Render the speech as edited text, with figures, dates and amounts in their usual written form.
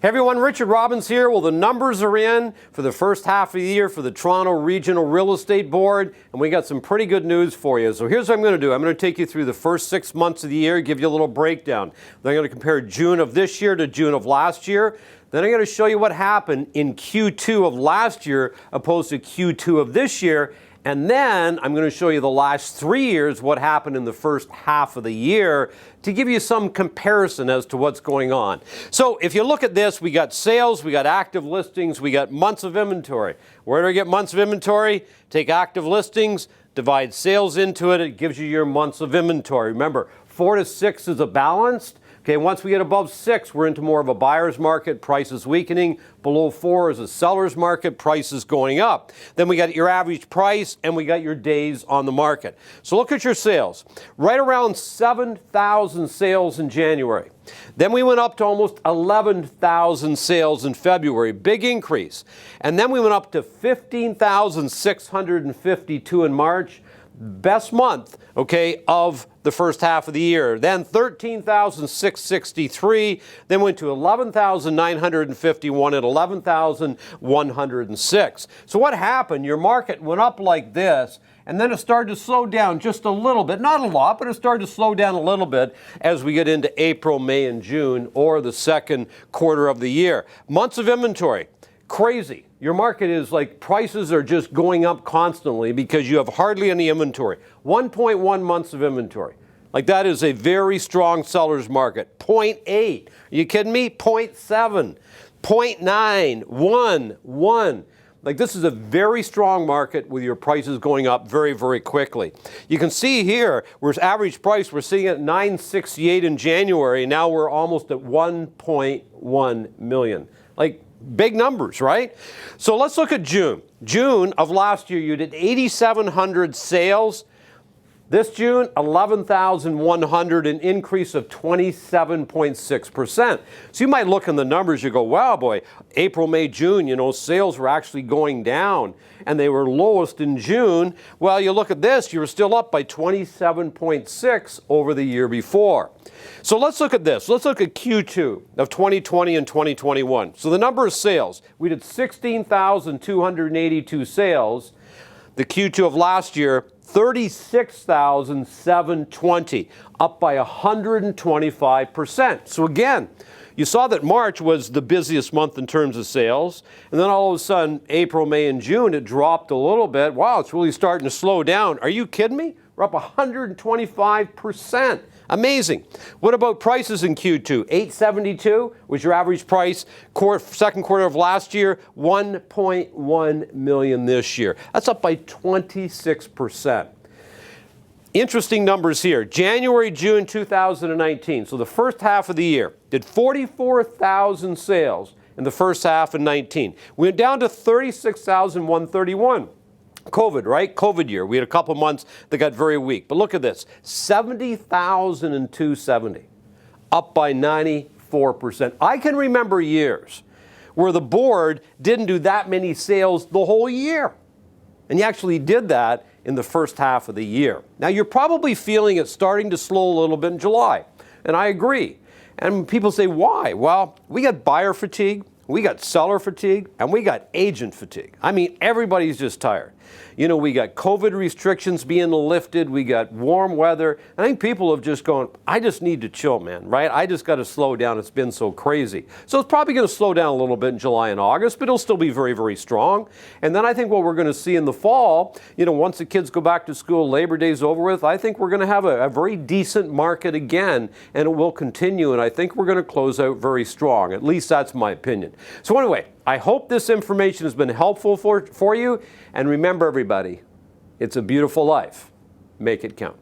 Hey everyone, Richard Robbins here. Well, the numbers are in for the first half of the year for the Toronto Regional Real Estate Board, and we got some pretty good news for you. So here's what I'm going to do. I'm going to take you through the first 6 months of the year, give you a little breakdown. Then I'm going to compare June of this year to June of last year. Then I'm going to show you what happened in Q2 of last year opposed to Q2 of this year. And then I'm going to show you the last 3 years, what happened in the first half of the year, to give you some comparison as to what's going on. So if you look at this, we got sales, we got active listings, we got months of inventory. Where do I get months of inventory? Take active listings, divide sales into it, it gives you your months of inventory. Remember, 4 to 6 is a balanced. Okay, once we get above 6, we're into more of a buyer's market, prices weakening. Below 4 is a seller's market, prices going up. Then we got your average price and we got your days on the market. So look at your sales. Right around 7,000 sales in January. Then we went up to almost 11,000 sales in February, big increase. And then we went up to 15,652 in March. Best month, okay, of the first half of the year. Then 13,663, then went to 11,951 and 11,106. So what happened? Your market went up like this, and then it started to slow down just a little bit. Not a lot, but it started to slow down a little bit as we get into April, May, and June, or the second quarter of the year. Months of inventory. Crazy. Your market is like prices are just going up constantly because you have hardly any inventory. 1.1 months of inventory. Like that is a very strong seller's market. 0.8. Are you kidding me? 0.7. 0.9. 1. Like this is a very strong market with your prices going up very, very quickly. You can see here, where's average price, we're seeing it at $968 in January. Now we're almost at 1.1 million. Like big numbers, right? So let's look at June. June of last year, you did 8,700 sales. This June, 11,100, an increase of 27.6%. So you might look in the numbers, you go, wow, boy, April, May, June, sales were actually going down and they were lowest in June. Well, you look at this, you were still up by 27.6 over the year before. So let's look at this. Let's look at Q2 of 2020 and 2021. So the number of sales, we did 16,282 sales. The Q2 of last year, 36,720, up by 125%. So again, you saw that March was the busiest month in terms of sales, and then all of a sudden, April, May, and June, it dropped a little bit. Wow, it's really starting to slow down. Are you kidding me? We're up 125%. Amazing. What about prices in Q2? 872 was your average price. Second quarter of last year, 1.1 million this year. That's up by 26%. Interesting numbers here. January, June 2019, so the first half of the year, did 44,000 sales in the first half of 19. We went down to 36,131. COVID, right? COVID year. We had a couple months that got very weak. But look at this, 70,270, up by 94%. I can remember years where the board didn't do that many sales the whole year. And you actually did that in the first half of the year. Now you're probably feeling it starting to slow a little bit in July. And I agree. And people say, why? Well, we got buyer fatigue. We got seller fatigue, and we got agent fatigue. I mean, everybody's just tired. We got COVID restrictions being lifted. We got warm weather. I think people have just gone, I just need to chill, man, right? I just got to slow down. It's been so crazy. So it's probably going to slow down a little bit in July and August, but it'll still be very, very strong. And then I think what we're going to see in the fall, once the kids go back to school, Labor Day's over with, I think we're going to have a very decent market again, and it will continue. And I think we're going to close out very strong. At least that's my opinion. So anyway, I hope this information has been helpful for you. And remember, everybody, it's a beautiful life. Make it count.